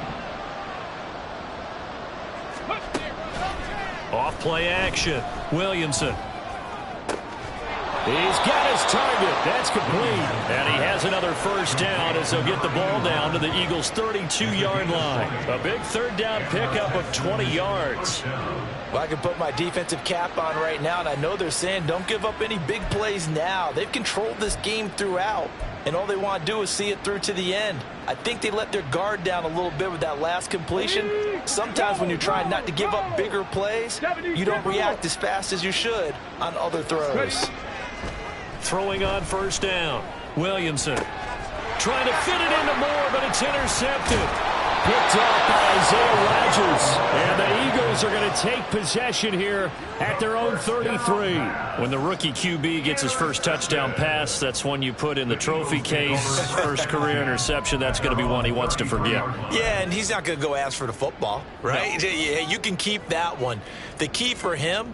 Off play action. Williamson. He's got his target. That's complete. And he has another first down as they'll get the ball down to the Eagles' 32-yard line. A big 3rd down pickup of 20 yards. Well, I can put my defensive cap on right now, and I know they're saying don't give up any big plays now. They've controlled this game throughout, and all they want to do is see it through to the end. I think they let their guard down a little bit with that last completion. Sometimes when you're trying not to give up bigger plays, you don't react as fast as you should on other throws. Throwing on first down. Williamson trying to fit it into Moore, but it's intercepted. Picked off by Isaiah Rodgers. And the Eagles are going to take possession here at their own 33. When the rookie QB gets his first touchdown pass, that's one you put in the trophy case. First career interception, that's going to be one he wants to forget. Yeah, and he's not going to go ask for the football, right? No. You can keep that one. The key for him,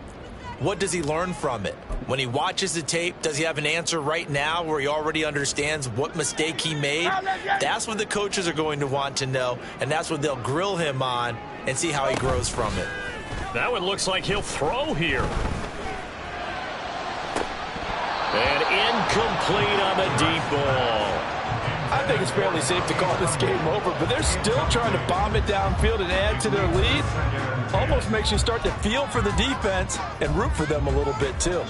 what does he learn from it? When he watches the tape, does he have an answer right now where he already understands what mistake he made? That's what the coaches are going to want to know, and that's what they'll grill him on and see how he grows from it. That one looks like he'll throw here. And incomplete on the deep ball. I think it's fairly safe to call this game over, but they're still trying to bomb it downfield and add to their lead. Almost makes you start to feel for the defense and root for them a little bit too.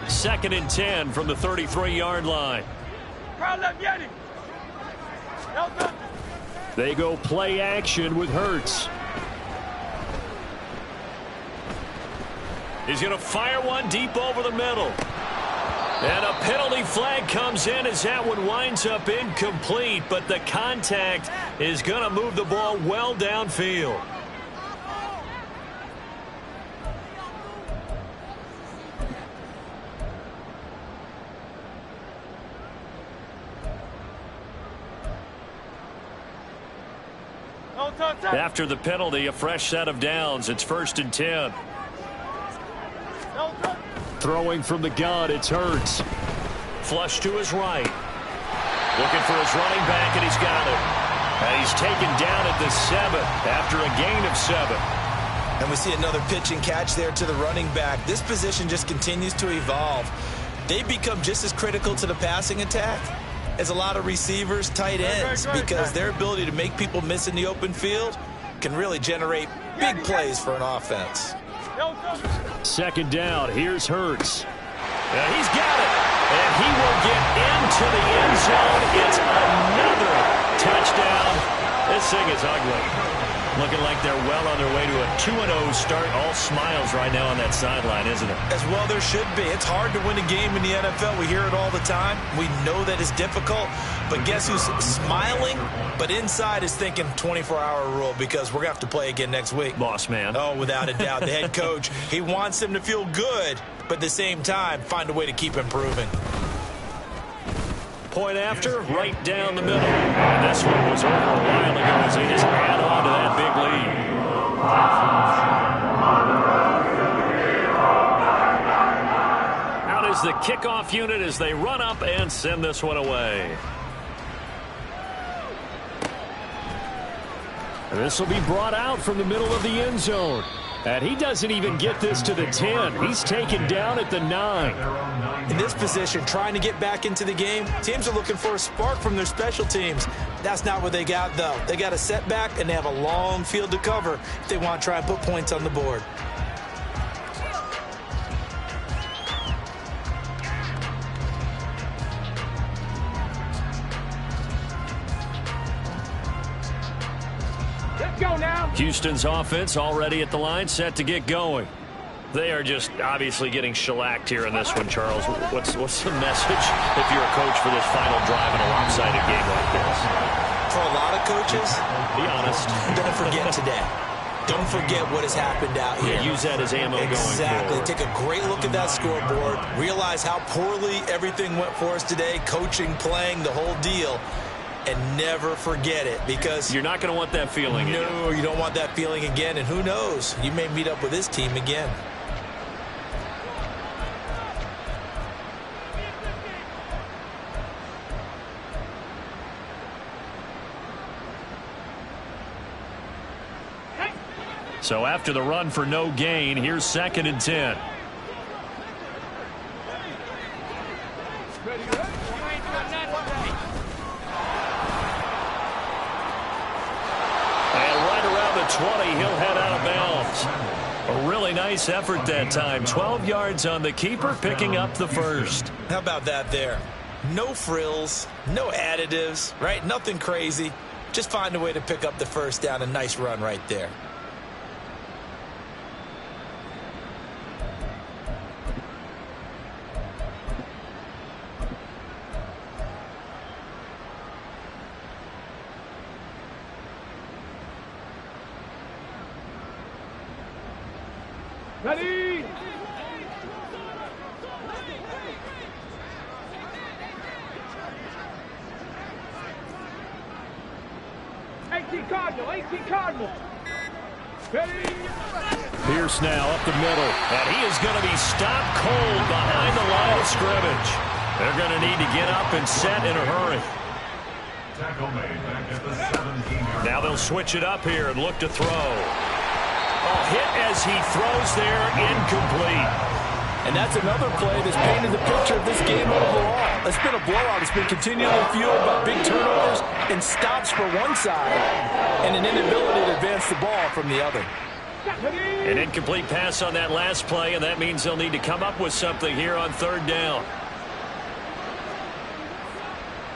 Second and 10 from the 33-yard line. They go play action with Hurts. He's going to fire one deep over the middle. And a penalty flag comes in as that one winds up incomplete, but the contact is going to move the ball well downfield. After the penalty, a fresh set of downs. It's 1st and 10. Throwing from the gun, it's Hurts. Flush to his right. Looking for his running back, and he's got it. And he's taken down at the 7 after a gain of 7. And we see another pitch and catch there to the running back. This position just continues to evolve. They become just as critical to the passing attack as a lot of receivers, tight ends, because their ability to make people miss in the open field can really generate big plays for an offense. Second down, here's Hurts. He's got it, and he will get into the end zone. It's another touchdown. This thing is ugly. Looking like they're well on their way to a 2-0 start. All smiles right now on that sideline, isn't it? As well there should be. It's hard to win a game in the NFL. We hear it all the time. We know that it's difficult. But guess who's smiling, but inside is thinking 24-hour rule because we're going to have to play again next week. Boss man. Oh, without a doubt. The head coach, he wants them to feel good, but at the same time, find a way to keep improving. Point after, right down the middle. And this one was over a while ago as they just add on to that big lead. Out is the kickoff unit as they run up and send this one away. And this will be brought out from the middle of the end zone. And he doesn't even get this to the 10. He's taken down at the 9. In this position, trying to get back into the game, teams are looking for a spark from their special teams. That's not what they got, though. They got a setback, and they have a long field to cover if they want to try and put points on the board. Go now. Houston's offense already at the line, set to get going. They are just obviously getting shellacked here in this one, Charles. What's the message if you're a coach for this final drive in a lopsided game like this? For a lot of coaches, be honest, don't forget today. Don't forget what has happened out here. Yeah, use that as ammo going forward. Exactly. Take a great look at that scoreboard. Realize how poorly everything went for us today, coaching, playing, the whole deal. And never forget it, because you're not going to want that feeling again. No, you don't want that feeling again. And who knows? You may meet up with this team again. So after the run for no gain, here's 2nd and 10. And right around the 20, he'll head out of bounds. A really nice effort that time. 12 yards on the keeper, picking up the first. How about that there? No frills, no additives, right? Nothing crazy. Just find a way to pick up the first down. A nice run right there. Ready? Cardinal, 18 Cardinal. Ready? Pierce now up the middle, and he is going to be stopped cold behind the line of scrimmage. They're going to need to get up and set in a hurry. Tackle made back at the 17-yard. Now they'll switch it up here and look to throw. Oh, hit as he throws there, incomplete. And that's another play that's painted the picture of this game overall. It's been a blowout. It's been continually fueled by big turnovers and stops for one side and an inability to advance the ball from the other. An incomplete pass on that last play, and that means they'll need to come up with something here on 3rd down.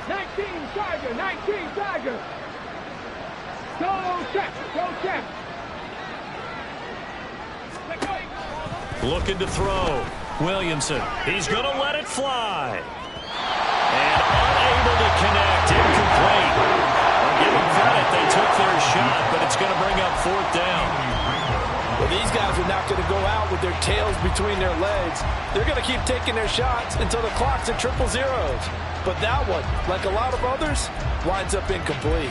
19 Tiger, 19 Tiger. Go check, go check. Looking to throw. Williamson, he's going to let it fly. And unable to connect, incomplete. I'll give them credit, they took their shot, but it's going to bring up 4th down. Well, these guys are not going to go out with their tails between their legs. They're going to keep taking their shots until the clock's at 000. But that one, like a lot of others, winds up incomplete.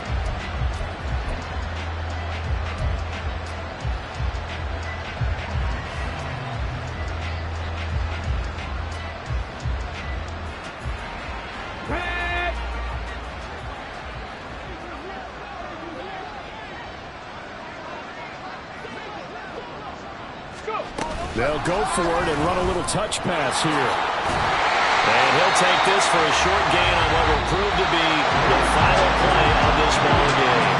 They'll go for it and run a little touch pass here. And he'll take this for a short gain on what will prove to be the final play of this ball game.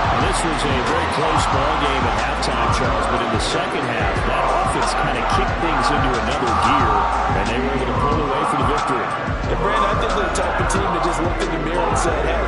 And this was a very close ball game at halftime, Charles, but in the second half, that offense kind of kicked things into another gear, and they were able to pull away for the victory. And Brandon, I think they're the type of team that just looked in the mirror and said, hey,